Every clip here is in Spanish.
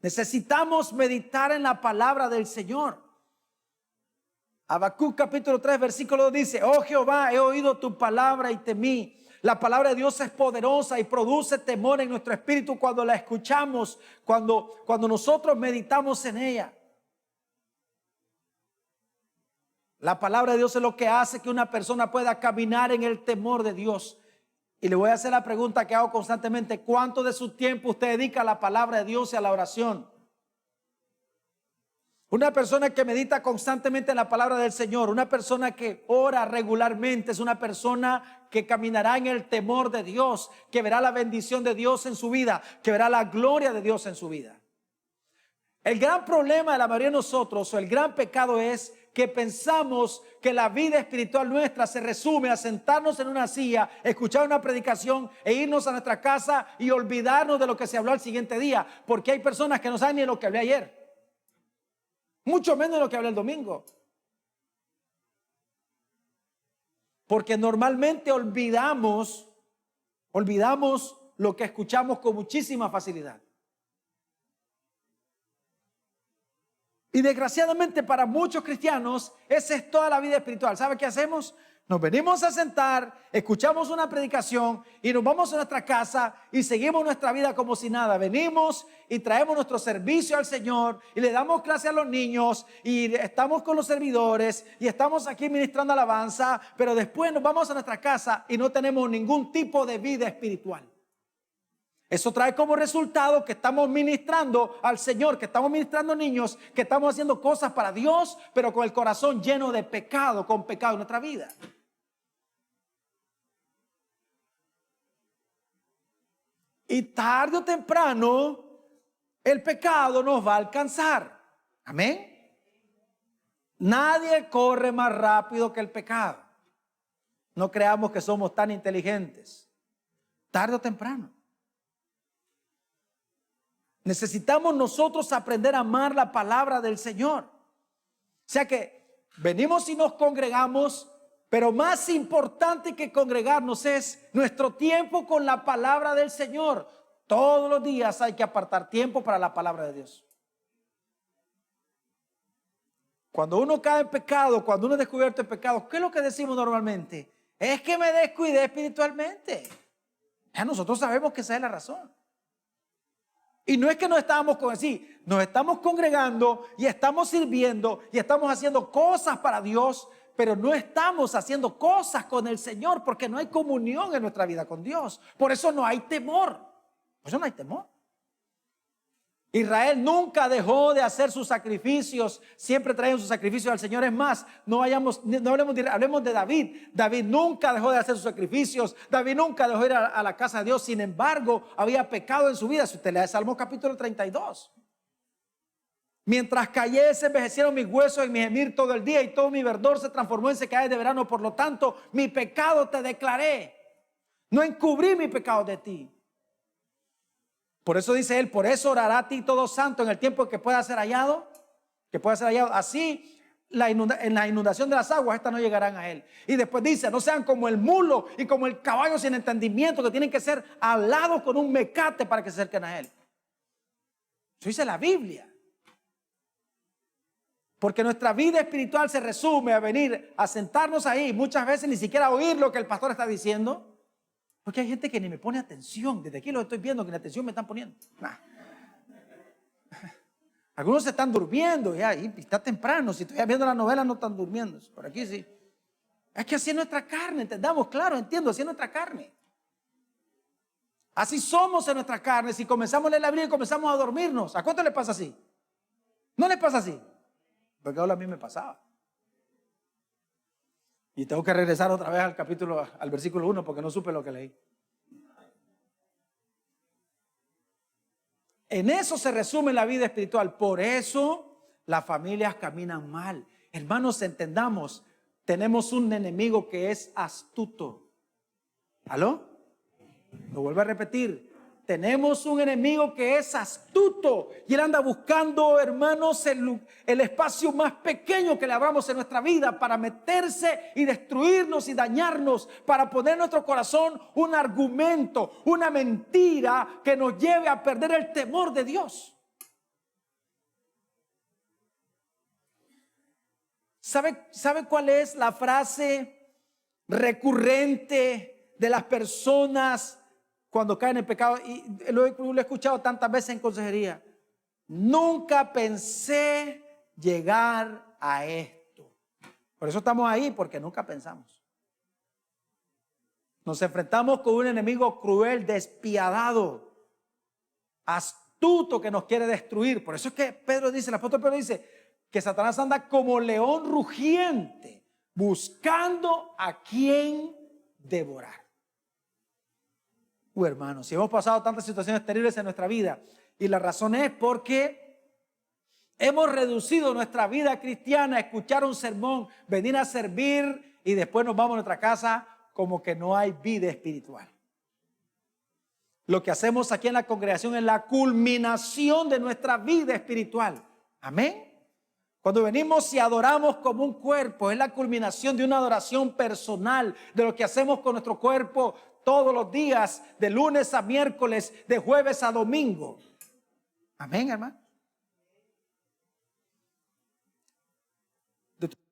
Necesitamos meditar en la palabra del Señor. Habacuc capítulo 3 versículo 2 dice: oh Jehová, he oído tu palabra y temí. La palabra de Dios es poderosa y produce temor en nuestro espíritu cuando la escuchamos, cuando nosotros meditamos en ella. La palabra de Dios es lo que hace que una persona pueda caminar en el temor de Dios. Y le voy a hacer la pregunta que hago constantemente: ¿cuánto de su tiempo usted dedica a la palabra de Dios y a la oración? Una persona que medita constantemente en la palabra del Señor, una persona que ora regularmente, es una persona que caminará en el temor de Dios, que verá la bendición de Dios en su vida, que verá la gloria de Dios en su vida. El gran problema de la mayoría de nosotros, o el gran pecado, es que pensamos que la vida espiritual nuestra se resume a sentarnos en una silla, escuchar una predicación e irnos a nuestra casa y olvidarnos de lo que se habló al siguiente día, porque hay personas que no saben ni lo que hablé ayer, mucho menos lo que hablé el domingo. Porque normalmente olvidamos lo que escuchamos con muchísima facilidad. Y desgraciadamente para muchos cristianos esa es toda la vida espiritual. ¿Sabe qué hacemos? Nos venimos a sentar, escuchamos una predicación y nos vamos a nuestra casa y seguimos nuestra vida como si nada. Venimos y traemos nuestro servicio al Señor y le damos clase a los niños y estamos con los servidores y estamos aquí ministrando alabanza, pero después nos vamos a nuestra casa y no tenemos ningún tipo de vida espiritual. Eso trae como resultado que estamos ministrando al Señor, que estamos ministrando niños, que estamos haciendo cosas para Dios, pero con el corazón lleno de pecado, con pecado en nuestra vida. Y tarde o temprano el pecado nos va a alcanzar. Amén. Nadie corre más rápido que el pecado. No creamos que somos tan inteligentes. Tarde o temprano. Necesitamos nosotros aprender a amar la palabra del Señor. O sea que venimos y nos congregamos, pero más importante que congregarnos es nuestro tiempo con la palabra del Señor. Todos los días hay que apartar tiempo para la palabra de Dios. Cuando uno cae en pecado, cuando uno es descubierto en pecado, ¿qué es lo que decimos normalmente? Es que me descuidé espiritualmente. Ya nosotros sabemos que esa es la razón. Y no es que nos estamos nos estamos congregando y estamos sirviendo y estamos haciendo cosas para Dios, pero no estamos haciendo cosas con el Señor porque no hay comunión en nuestra vida con Dios. Por eso no hay temor. Por eso no hay temor. Israel nunca dejó de hacer sus sacrificios, siempre traían sus sacrificios al Señor. Es más, hablemos de David. David nunca dejó de hacer sus sacrificios, David nunca dejó de ir a la casa de Dios. Sin embargo, había pecado en su vida. Si usted lee Salmo capítulo 32. Mientras callé, se envejecieron mis huesos en mi gemir todo el día y todo mi verdor se transformó en secadez de verano. Por lo tanto, mi pecado te declaré, no encubrí mi pecado de ti. Por eso dice él: por eso orará a ti todo santo en el tiempo que pueda ser hallado. Así en la inundación de las aguas, estas no llegarán a él. Y después dice: no sean como el mulo y como el caballo sin entendimiento, que tienen que ser alados con un mecate para que se acerquen a él. Eso dice la Biblia. Porque nuestra vida espiritual se resume a venir a sentarnos ahí, muchas veces ni siquiera a oír lo que el pastor está diciendo. Porque hay gente que ni me pone atención. Desde aquí lo estoy viendo, que ni atención me están poniendo. Nah. Algunos se están durmiendo ya, y está temprano. Si estoy viendo la novela no están durmiendo. Por aquí sí. Es que así es nuestra carne, entendamos, claro, entiendo, así es nuestra carne. Así somos en nuestra carne. Si comenzamos a leer la Biblia y comenzamos a dormirnos, ¿a cuánto le pasa así? ¿No le pasa así? Porque ahora a mí me pasaba. Y tengo que regresar otra vez al versículo 1 porque no supe lo que leí. En eso se resume la vida espiritual. Por eso las familias caminan mal. Hermanos, entendamos, tenemos un enemigo que es astuto. ¿Aló? Lo vuelvo a repetir. Tenemos un enemigo que es astuto y él anda buscando, hermanos, el espacio más pequeño que le abramos en nuestra vida para meterse y destruirnos y dañarnos, para poner en nuestro corazón un argumento, una mentira que nos lleve a perder el temor de Dios. ¿Sabe cuál es la frase recurrente de las personas cuando caen en pecado? Y lo he escuchado tantas veces en consejería. Nunca pensé llegar a esto. Por eso estamos ahí, porque nunca pensamos. Nos enfrentamos con un enemigo cruel, despiadado, astuto, que nos quiere destruir. Por eso es que Pedro dice, el apóstol Pedro dice, que Satanás anda como león rugiente, buscando a quien devorar. Hermanos, si hemos pasado tantas situaciones terribles en nuestra vida, y la razón es porque hemos reducido nuestra vida cristiana a escuchar un sermón, venir a servir y después nos vamos a nuestra casa como que no hay vida espiritual. Lo que hacemos aquí en la congregación es la culminación de nuestra vida espiritual. Amén. Cuando venimos y adoramos como un cuerpo, es la culminación de una adoración personal, de lo que hacemos con nuestro cuerpo todos los días, de lunes a miércoles, de jueves a domingo. Amén, hermano.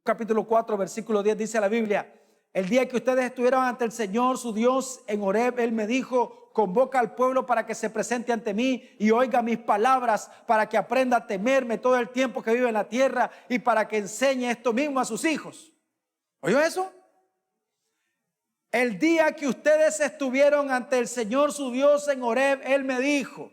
Capítulo 4, versículo 10 dice la Biblia: el día que ustedes estuvieron ante el Señor su Dios en Horeb, Él me dijo: convoca al pueblo para que se presente ante mí y oiga mis palabras, para que aprenda a temerme todo el tiempo que vive en la tierra y para que enseñe esto mismo a sus hijos. ¿Oyó eso? El día que ustedes estuvieron ante el Señor su Dios en Horeb, Él me dijo: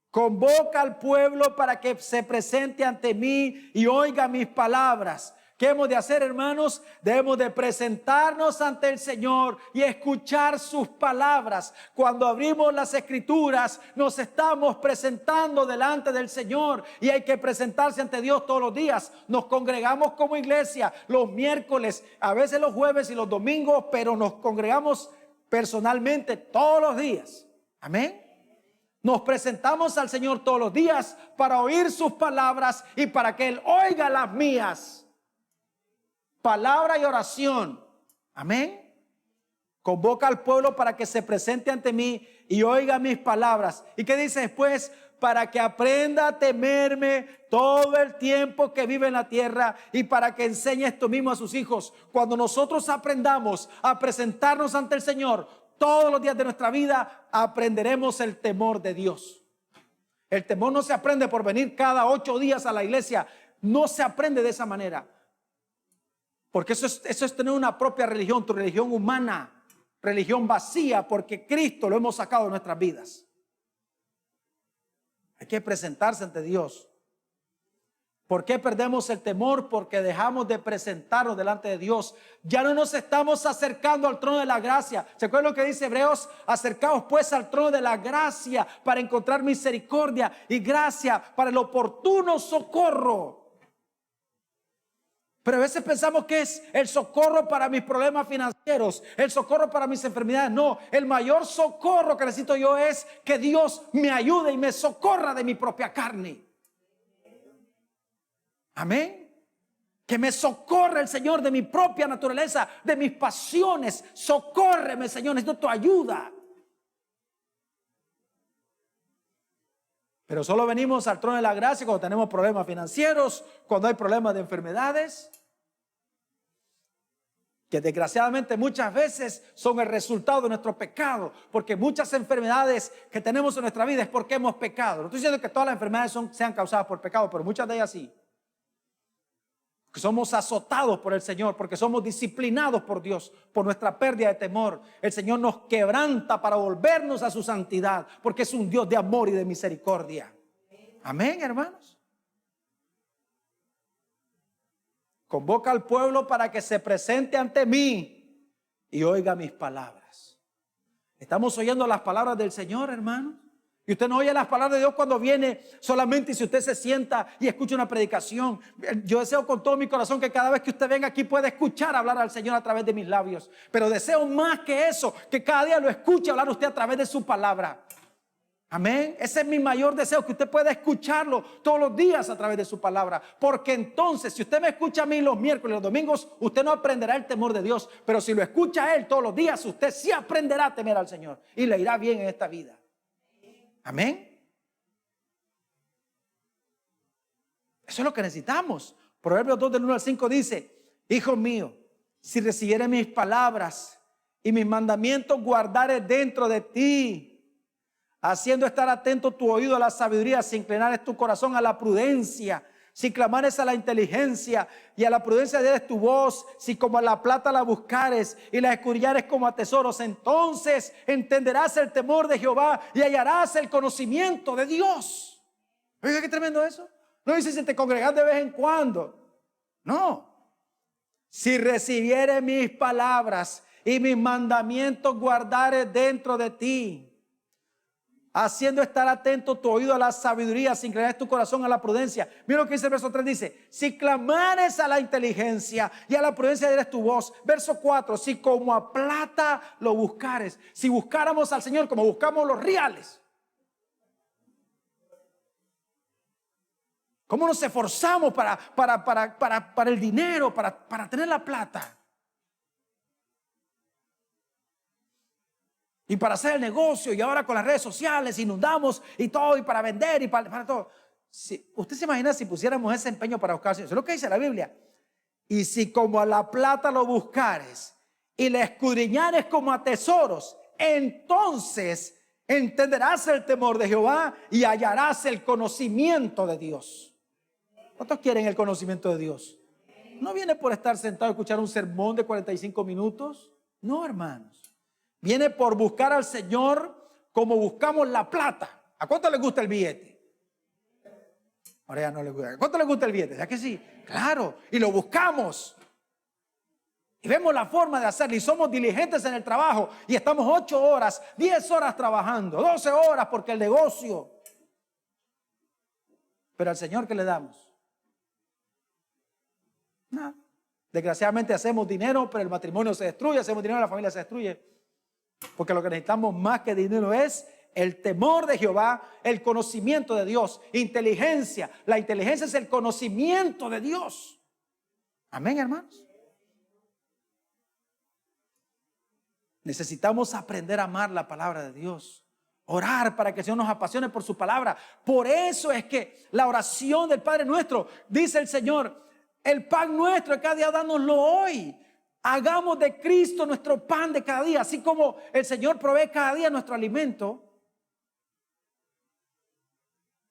convoca al pueblo para que se presente ante mí y oiga mis palabras. ¿Qué hemos de hacer, hermanos? Debemos de presentarnos ante el Señor y escuchar sus palabras. Cuando abrimos las Escrituras, nos estamos presentando delante del Señor y hay que presentarse ante Dios todos los días. Nos congregamos como iglesia los miércoles, a veces los jueves y los domingos, pero nos congregamos personalmente todos los días. Amén. Nos presentamos al Señor todos los días para oír sus palabras y para que Él oiga las mías. Palabra y oración. Amén. Convoca al pueblo para que se presente ante mí y oiga mis palabras. ¿Y qué dice después? Para que aprenda a temerme todo el tiempo que vive en la tierra y para que enseñe esto mismo a sus hijos. Cuando nosotros aprendamos a presentarnos ante el Señor todos los días de nuestra vida, aprenderemos el temor de Dios. El temor no se aprende por venir cada 8 días a la iglesia. No se aprende de esa manera. Porque eso es tener una propia religión, tu religión humana, religión vacía, porque Cristo lo hemos sacado de nuestras vidas. Hay que presentarse ante Dios. ¿Por qué perdemos el temor? Porque dejamos de presentarnos delante de Dios. Ya no nos estamos acercando al trono de la gracia. ¿Se acuerdan lo que dice Hebreos? Acercaos pues al trono de la gracia para encontrar misericordia y gracia para el oportuno socorro. Pero a veces pensamos que es el socorro para mis problemas financieros, el socorro para mis enfermedades. No, el mayor socorro que necesito yo es que Dios me ayude y me socorra de mi propia carne. Amén. Que me socorra el Señor de mi propia naturaleza, de mis pasiones. Socórreme, Señor, necesito tu ayuda. Pero solo venimos al trono de la gracia cuando tenemos problemas financieros, cuando hay problemas de enfermedades, que desgraciadamente muchas veces son el resultado de nuestro pecado, porque muchas enfermedades que tenemos en nuestra vida es porque hemos pecado. No estoy diciendo que todas las enfermedades sean causadas por pecado, pero muchas de ellas sí. Porque somos azotados por el Señor, porque somos disciplinados por Dios, por nuestra pérdida de temor. El Señor nos quebranta para volvernos a su santidad, porque es un Dios de amor y de misericordia. Amén, hermanos. Convoca al pueblo para que se presente ante mí y oiga mis palabras. ¿Estamos oyendo las palabras del Señor, hermano? Y usted no oye las palabras de Dios cuando viene solamente, y si usted se sienta y escucha una predicación. Yo deseo con todo mi corazón que cada vez que usted venga aquí pueda escuchar hablar al Señor a través de mis labios. Pero deseo más que eso, que cada día lo escuche hablar usted a través de su palabra. Amén. Ese es mi mayor deseo, que usted pueda escucharlo todos los días a través de su palabra. Porque entonces, si usted me escucha a mí los miércoles y los domingos, usted no aprenderá el temor de Dios. Pero si lo escucha a Él todos los días, usted sí aprenderá a temer al Señor y le irá bien en esta vida. Amén. Eso es lo que necesitamos. Proverbios 2 del 1 al 5 dice: Hijo mío, si recibieres mis palabras y mis mandamientos guardares dentro de ti, haciendo estar atento tu oído a la sabiduría, si inclinares tu corazón a la prudencia, si clamares a la inteligencia y a la prudencia dieres tu voz, si como a la plata la buscares y la escudriñares como a tesoros, entonces entenderás el temor de Jehová y hallarás el conocimiento de Dios. Oiga, qué tremendo eso. No dice si te congregas de vez en cuando. No. Si recibieres mis palabras y mis mandamientos guardares dentro de ti, haciendo estar atento tu oído a la sabiduría, sin inclinar tu corazón a la prudencia. Mira lo que dice el verso 3, dice, si clamares a la inteligencia y a la prudencia dieres tu voz. Verso 4, si como a plata lo buscares. Si buscáramos al Señor como buscamos los reales. ¿Cómo nos esforzamos para el dinero, para tener la plata? Y para hacer el negocio, y ahora con las redes sociales inundamos y todo, y para vender y para todo. Si, usted se imagina si pusiéramos ese empeño para buscar al Señor. Eso es lo que dice la Biblia. Y si como a la plata lo buscares y le escudriñares como a tesoros, entonces entenderás el temor de Jehová y hallarás el conocimiento de Dios. ¿Cuántos quieren el conocimiento de Dios? No viene por estar sentado a escuchar un sermón de 45 minutos. No, hermanos. Viene por buscar al Señor como buscamos la plata. ¿A cuánto le gusta el billete? Ahora ya no le gusta. ¿A cuánto le gusta el billete? ¿Ya que sí? Claro. Y lo buscamos. Y vemos la forma de hacerlo. Y somos diligentes en el trabajo. Y estamos 8 horas, 10 horas trabajando. 12 horas porque el negocio. Pero al Señor, ¿qué le damos? Nada. Desgraciadamente hacemos dinero, pero el matrimonio se destruye. Hacemos dinero, la familia se destruye. Porque lo que necesitamos más que dinero es el temor de Jehová, el conocimiento de Dios, inteligencia. La inteligencia es el conocimiento de Dios. Amén, hermanos. Necesitamos aprender a amar la palabra de Dios. Orar para que el Señor nos apasione por su palabra. Por eso es que la oración del Padre nuestro, dice el Señor, el pan nuestro de cada día dánoslo hoy. Hagamos de Cristo nuestro pan de cada día, así como el Señor provee cada día nuestro alimento.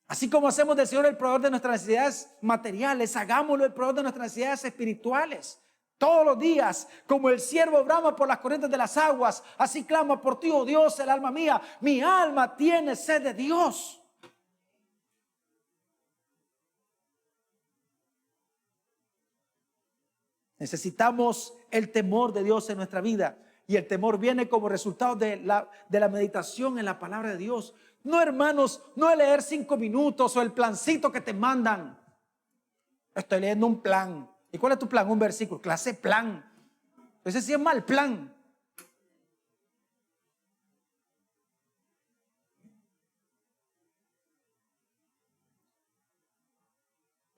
Así como hacemos del Señor el proveedor de nuestras necesidades materiales, hagámoslo el proveedor de nuestras necesidades espirituales. Todos los días, como el siervo brama por las corrientes de las aguas, así clama por ti, oh Dios, el alma mía. Mi alma tiene sed de Dios. Necesitamos el temor de Dios en nuestra vida. Y el temor viene como resultado de la meditación en la palabra de Dios. No, hermanos, no es leer 5 minutos o el plancito que te mandan. Estoy leyendo un plan. ¿Y cuál es tu plan? Un versículo. Clase plan. Ese sí es mal plan.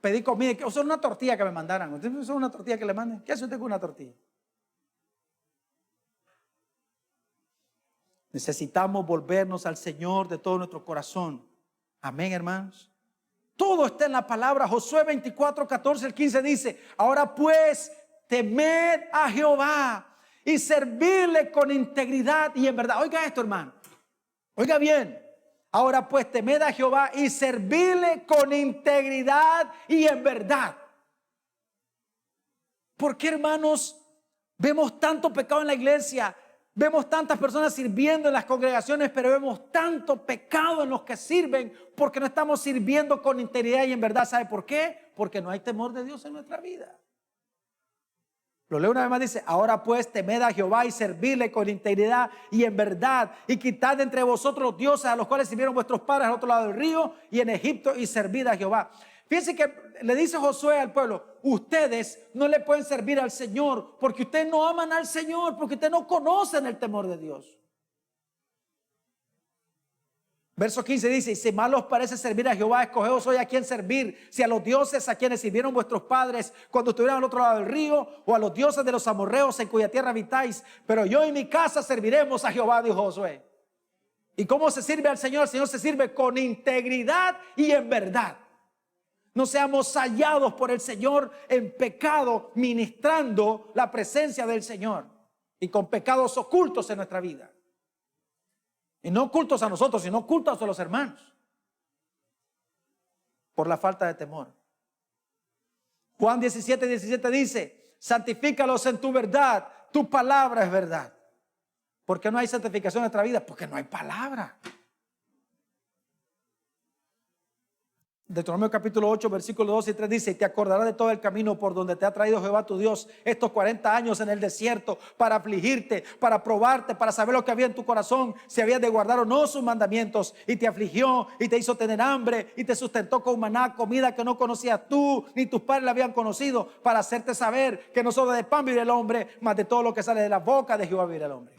Pedí comida, o sea, una tortilla que me mandaran. ¿Usted usa una tortilla que le manden? ¿Qué hace usted con una tortilla? Necesitamos volvernos al Señor de todo nuestro corazón. Amén, hermanos. Todo está en la palabra. Josué 24, 14, el 15 dice, ahora pues temed a Jehová y servirle con integridad y en verdad. Oiga esto, hermano. Oiga bien. Ahora pues temed a Jehová y servirle con integridad y en verdad. ¿Por qué, hermanos, vemos tanto pecado en la iglesia? Vemos tantas personas sirviendo en las congregaciones, pero vemos tanto pecado en los que sirven porque no estamos sirviendo con integridad y en verdad. ¿Sabe por qué? Porque no hay temor de Dios en nuestra vida. Lo leo una vez más, dice, ahora pues temed a Jehová y servirle con integridad y en verdad, y quitad de entre vosotros los dioses a los cuales sirvieron vuestros padres al otro lado del río y en Egipto, y servid a Jehová. Fíjense que le dice Josué al pueblo, ustedes no le pueden servir al Señor porque ustedes no aman al Señor, porque ustedes no conocen el temor de Dios. Verso 15 dice, y si mal os parece servir a Jehová, escogeos hoy a quién servir, si a los dioses a quienes sirvieron vuestros padres cuando estuvieron al otro lado del río, o a los dioses de los amorreos en cuya tierra habitáis, pero yo y mi casa serviremos a Jehová, dijo Josué. ¿Y cómo se sirve al Señor? El Señor se sirve con integridad y en verdad. No seamos hallados por el Señor en pecado, ministrando la presencia del Señor y con pecados ocultos en nuestra vida. Y no ocultos a nosotros, sino ocultos a los hermanos, por la falta de temor. Juan 17:17 dice: santifícalos en tu verdad, tu palabra es verdad. ¿Por qué no hay santificación en nuestra vida? Porque no hay palabra. Deuteronomio capítulo 8, versículos 2 y 3 dice: y te acordarás de todo el camino por donde te ha traído Jehová tu Dios estos 40 años en el desierto, para afligirte, para probarte, para saber lo que había en tu corazón, si habías de guardar o no sus mandamientos. Y te afligió y te hizo tener hambre y te sustentó con maná, comida que no conocías tú ni tus padres la habían conocido, para hacerte saber que no solo de pan vive el hombre, mas de todo lo que sale de la boca de Jehová vive el hombre.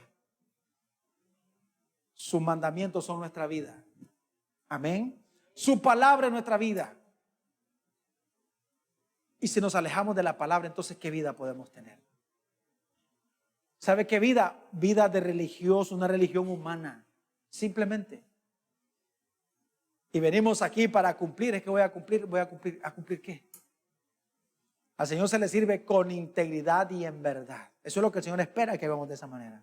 Sus mandamientos son nuestra vida. Amén. Su palabra es nuestra vida. Y si nos alejamos de la palabra, entonces ¿qué vida podemos tener? ¿Sabe qué vida? Vida de religioso, una religión humana, simplemente. Y venimos aquí para cumplir. Es que voy a cumplir. ¿A cumplir qué? Al Señor se le sirve con integridad y en verdad. Eso es lo que el Señor espera, que vivamos de esa manera.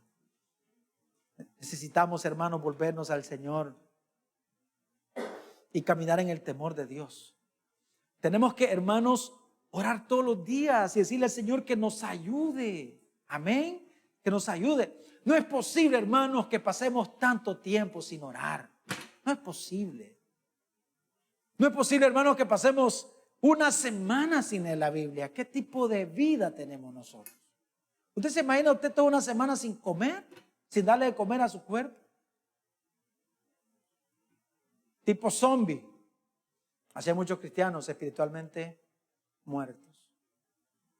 Necesitamos, hermanos, volvernos al Señor y caminar en el temor de Dios. Tenemos que, hermanos, orar todos los días y decirle al Señor que nos ayude. Amén. Que nos ayude. No es posible, hermanos, que pasemos tanto tiempo sin orar. No es posible. No es posible, hermanos, que pasemos una semana sin leer la Biblia. ¿Qué tipo de vida tenemos nosotros? ¿Usted se imagina usted toda una semana sin comer? Sin darle de comer a su cuerpo. Tipo zombie. Así hay muchos cristianos espiritualmente muertos,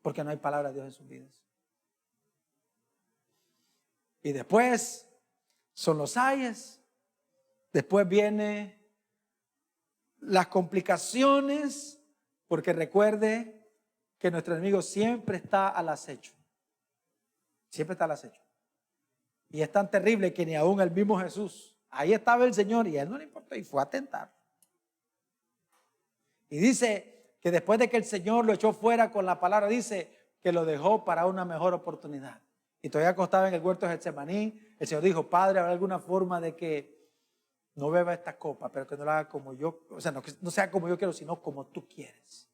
porque no hay palabra de Dios en sus vidas. Y después son los ayes. Después vienen las complicaciones, porque recuerde que nuestro enemigo siempre está al acecho. Siempre está al acecho. Y es tan terrible que ni aún el mismo Jesús, ahí estaba el Señor y a él no le importó y fue a tentar. Y dice que después de que el Señor lo echó fuera con la palabra, dice que lo dejó para una mejor oportunidad. Y todavía acostado en el huerto de Getsemaní, el Señor dijo: Padre, ¿habrá alguna forma de que no beba esta copa, pero que no la haga como yo? O sea, no sea como yo quiero, sino como tú quieres.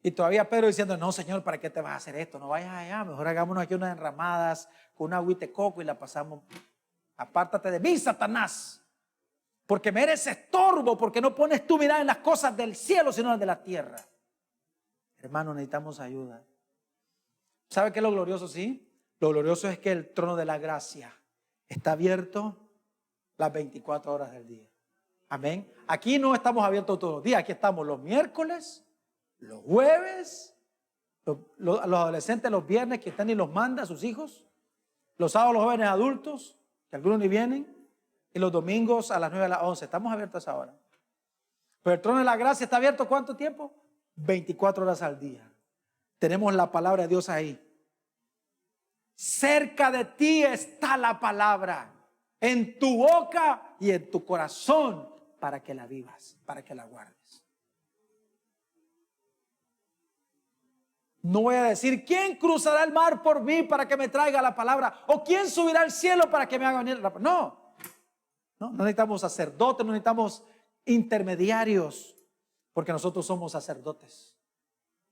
Y todavía Pedro diciendo: no, Señor, ¿para qué te vas a hacer esto? No vayas allá, mejor hagámonos aquí unas enramadas con una agüita de coco y la pasamos. Apártate de mí, Satanás, porque me eres estorbo, porque no pones tu mirada en las cosas del cielo, sino en las de la tierra. Hermano, necesitamos ayuda. ¿Sabe qué es lo glorioso? Sí, lo glorioso es que el trono de la gracia está abierto las 24 horas del día. Amén. Aquí no estamos abiertos todos los días, aquí estamos los miércoles, los jueves, los adolescentes los viernes que están y los manda a sus hijos, los sábados los jóvenes adultos, que algunos ni vienen, y los domingos a las 9 a las 11. Estamos abiertos a esa hora. Pero el trono de la gracia está abierto ¿cuánto tiempo? 24 horas al día. Tenemos la palabra de Dios ahí. Cerca de ti está la palabra, en tu boca y en tu corazón, para que la vivas, para que la guardes. No voy a decir: ¿quién cruzará el mar por mí para que me traiga la palabra? ¿O quién subirá al cielo para que me haga venir la palabra? No necesitamos sacerdotes, no necesitamos intermediarios, porque nosotros somos sacerdotes.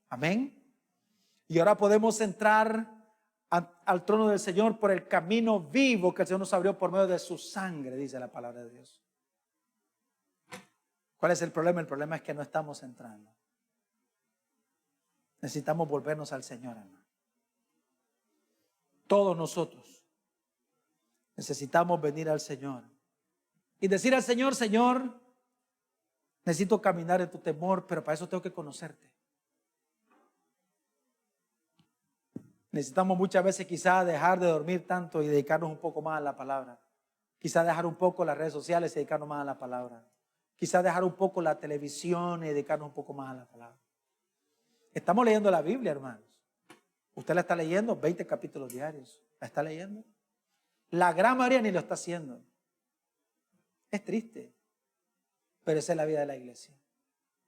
Amén. Y ahora podemos entrar al trono del Señor por el camino vivo que el Señor nos abrió por medio de su sangre, dice la palabra de Dios. ¿Cuál es el problema? El problema es que no estamos entrando. Necesitamos volvernos al Señor, hermano. Todos nosotros necesitamos venir al Señor y decir al Señor: Señor, necesito caminar en tu temor, pero para eso tengo que conocerte. Necesitamos muchas veces quizás dejar de dormir tanto y dedicarnos un poco más a la palabra. Quizás dejar un poco las redes sociales y dedicarnos más a la palabra. Quizás dejar un poco la televisión y dedicarnos un poco más a la palabra. Estamos leyendo la Biblia, hermanos. Usted la está leyendo 20 capítulos diarios. ¿La está leyendo? La gran mayoría ni lo está haciendo. Es triste, pero esa es la vida de la iglesia.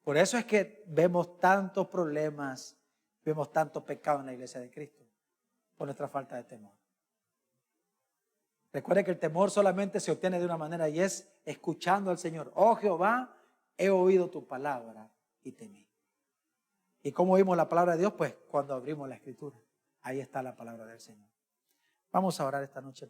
Por eso es que vemos tantos problemas, vemos tanto pecado en la iglesia de Cristo, por nuestra falta de temor. Recuerde que el temor solamente se obtiene de una manera y es escuchando al Señor. Oh Jehová, he oído tu palabra y temí. ¿Y cómo oímos la palabra de Dios? Pues cuando abrimos la Escritura. Ahí está la palabra del Señor. Vamos a orar esta noche.